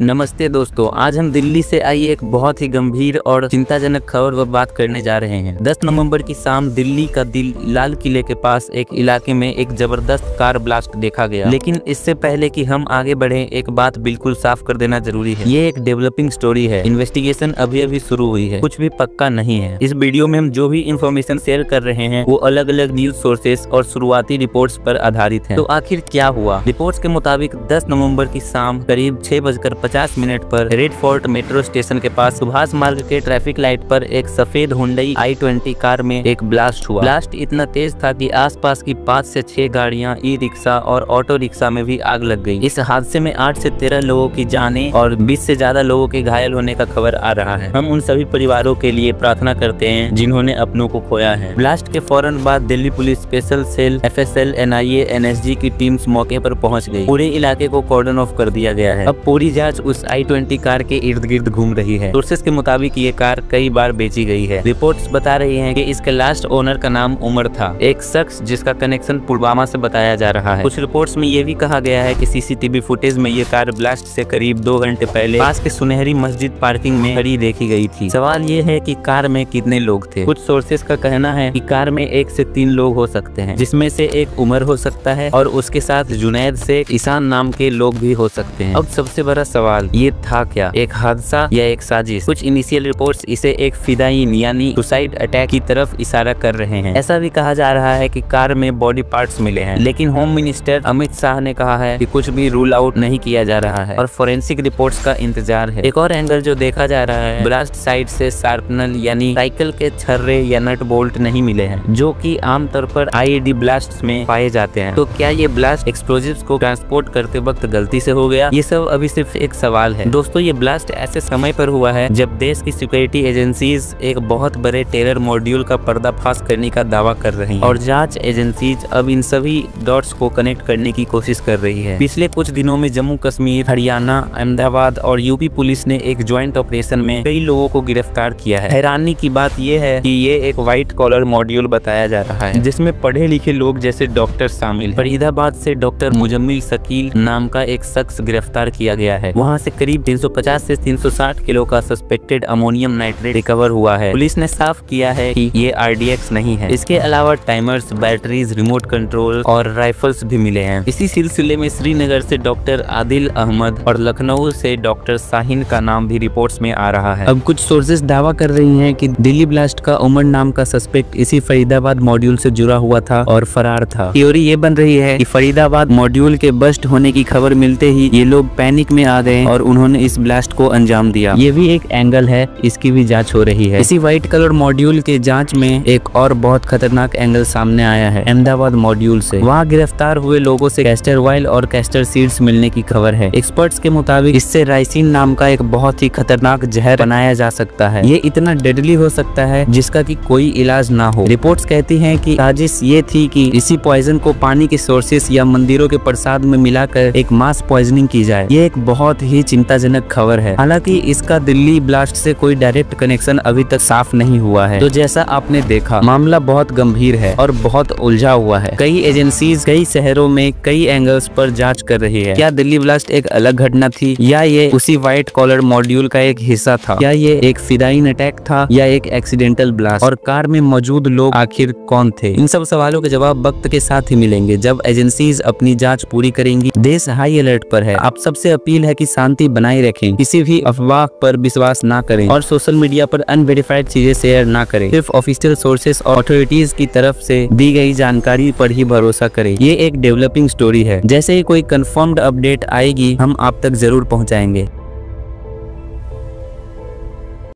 नमस्ते दोस्तों, आज हम दिल्ली से आई एक बहुत ही गंभीर और चिंताजनक खबर पर बात करने जा रहे हैं। 10 नवंबर की शाम दिल्ली का दिल लाल किले के पास एक इलाके में एक जबरदस्त कार ब्लास्ट देखा गया। लेकिन इससे पहले कि हम आगे बढ़े, एक बात बिल्कुल साफ कर देना जरूरी है। ये एक डेवलपिंग स्टोरी है। इन्वेस्टिगेशन अभी शुरू हुई है, कुछ भी पक्का नहीं है। इस वीडियो में हम जो भी इंफॉर्मेशन शेयर कर रहे हैं वो अलग अलग न्यूज सोर्सेस और शुरुआती रिपोर्ट्स पर आधारित है। तो आखिर क्या हुआ? रिपोर्ट्स के मुताबिक 10 नवंबर की शाम करीब 6:50 पर रेड फोर्ट मेट्रो स्टेशन के पास सुभाष मार्ग के ट्रैफिक लाइट पर एक सफेद हुंडई i20 कार में एक ब्लास्ट हुआ। ब्लास्ट इतना तेज था कि आसपास की 5 से 6 गाड़ियां, ई रिक्शा और ऑटो रिक्शा में भी आग लग गई। इस हादसे में 8 से 13 लोगों की जाने और 20 से ज्यादा लोगों के घायल होने का खबर आ रहा है। हम उन सभी परिवारों के लिए प्रार्थना करते हैं जिन्होंने अपनों को खोया है। ब्लास्ट के फौरन बाद Delhi police special cell, FSL, NIA, NSG की टीम्स मौके पर पहुंच गई। पूरे इलाके को कॉर्डन ऑफ कर दिया गया है। अब पूरी जांच उस i20 कार के इर्द गिर्द घूम रही है। सोर्सेस के मुताबिक ये कार कई बार बेची गई है। रिपोर्ट्स बता रही हैं कि इसके लास्ट ओनर का नाम उमर था, एक शख्स जिसका कनेक्शन पुलवामा से बताया जा रहा है। कुछ रिपोर्ट्स में ये भी कहा गया है कि CCTV फुटेज में ये कार ब्लास्ट से करीब 2 घंटे पहले पास के सुनहरी मस्जिद पार्किंग में खड़ी देखी गई थी। सवाल ये है कि कार में कितने लोग थे। कुछ सोर्सेस का कहना है कि कार में 1 से 3 लोग हो सकते हैं, जिसमें से एक उमर हो सकता है और उसके साथ जुनैद से ईशान नाम के लोग भी हो सकते हैं। अब सबसे बड़ा सवाल ये था, क्या एक हादसा या एक साजिश? कुछ इनिशियल रिपोर्ट्स इसे एक फिदायीन यानी सुसाइड अटैक की तरफ इशारा कर रहे हैं। ऐसा भी कहा जा रहा है कि कार में बॉडी पार्ट्स मिले हैं, लेकिन होम मिनिस्टर अमित शाह ने कहा है कि कुछ भी रूल आउट नहीं किया जा रहा है और फोरेंसिक रिपोर्ट्स का इंतजार है। एक और एंगल जो देखा जा रहा है, ब्लास्ट साइड से शार्पनर यानी साइकिल के छर्रे या नट बोल्ट नहीं मिले हैं, जो कि आमतौर पर IED ब्लास्ट में पाए जाते हैं। तो क्या ये ब्लास्ट एक्सप्लोजिव्स को ट्रांसपोर्ट करते वक्त गलती से हो गया? ये सब अभी सिर्फ एक सवाल है। दोस्तों, ये ब्लास्ट ऐसे समय पर हुआ है जब देश की सिक्योरिटी एजेंसीज एक बहुत बड़े टेरर मॉड्यूल का पर्दाफाश करने का दावा कर रही हैं और जांच एजेंसीज अब इन सभी डॉट्स को कनेक्ट करने की कोशिश कर रही है। पिछले कुछ दिनों में जम्मू कश्मीर, हरियाणा, अहमदाबाद और यूपी पुलिस ने एक ज्वाइंट ऑपरेशन में कई लोगों को गिरफ्तार किया है। हैरानी की बात यह है कि ये एक व्हाइट कॉलर मॉड्यूल बताया जा रहा है, जिसमें पढ़े लिखे लोग जैसे डॉक्टर शामिल। फरीदाबाद से डॉक्टर मुजम्मिल शकील नाम का एक शख्स गिरफ्तार किया गया है। वहाँ से करीब 350 से 360 किलो का सस्पेक्टेड अमोनियम नाइट्रेट रिकवर हुआ है। पुलिस ने साफ किया है कि ये RDX नहीं है। इसके अलावा टाइमर्स, बैटरीज, रिमोट कंट्रोल और राइफल्स भी मिले हैं। इसी सिलसिले में श्रीनगर से डॉक्टर आदिल अहमद और लखनऊ से डॉक्टर शाहीन का नाम भी रिपोर्ट्स में आ रहा है। अब कुछ सोर्सेस दावा कर रही हैं कि दिल्ली ब्लास्ट का उमर नाम का सस्पेक्ट इसी फरीदाबाद मॉड्यूल से जुड़ा हुआ था और फरार था। थ्योरी ये बन रही है कि फरीदाबाद मॉड्यूल के बस्ट होने की खबर मिलते ही ये लोग पैनिक में आ गए और उन्होंने इस ब्लास्ट को अंजाम दिया। ये भी एक एंगल है, इसकी भी जांच हो रही है। इसी व्हाइट कलर मॉड्यूल के जांच में एक और बहुत खतरनाक एंगल सामने आया है अहमदाबाद मॉड्यूल से। वहाँ गिरफ्तार हुए लोगों से कैस्टर ऑयल और कैस्टर सीड्स मिलने की खबर है। एक्सपर्ट्स के मुताबिक इससे राइसिन नाम का एक बहुत ही खतरनाक जहर बनाया जा सकता है। ये इतना डेडली हो सकता है जिसका कि कोई इलाज ना हो। रिपोर्ट्स कहती हैं कि साजिश ये थी कि इसी पॉइजन को पानी के सोर्सेस या मंदिरों के प्रसाद में मिलाकर एक मास पॉइजनिंग की जाए। ये एक बहुत ही चिंताजनक खबर है। हालांकि इसका दिल्ली ब्लास्ट से कोई डायरेक्ट कनेक्शन अभी तक साफ नहीं हुआ है। तो जैसा आपने देखा, मामला बहुत गंभीर है और बहुत उलझा हुआ है। कई एजेंसीज कई शहरों में कई एंगल्स पर जांच कर रही है। क्या दिल्ली ब्लास्ट एक अलग घटना थी या ये उसी व्हाइट कॉलर मॉड्यूल का एक हिस्सा था? क्या ये एक फिदायीन अटैक था या एक एक्सीडेंटल ब्लास्ट? और कार में मौजूद लोग आखिर कौन थे? इन सब सवालों के जवाब वक्त के साथ ही मिलेंगे जब एजेंसीज अपनी जाँच पूरी करेंगी। देश हाई अलर्ट पर है। आप सबसे अपील है कि शांति बनाए रखें, किसी भी अफवाह पर विश्वास ना करें और सोशल मीडिया पर अनवेरिफाइड चीजें शेयर ना करें। सिर्फ ऑफिशियल सोर्सेस और अथॉरिटीज की तरफ से दी गई जानकारी पर ही भरोसा करें। ये एक डेवलपिंग स्टोरी है। जैसे ही कोई कंफर्म्ड अपडेट आएगी हम आप तक जरूर पहुंचाएंगे।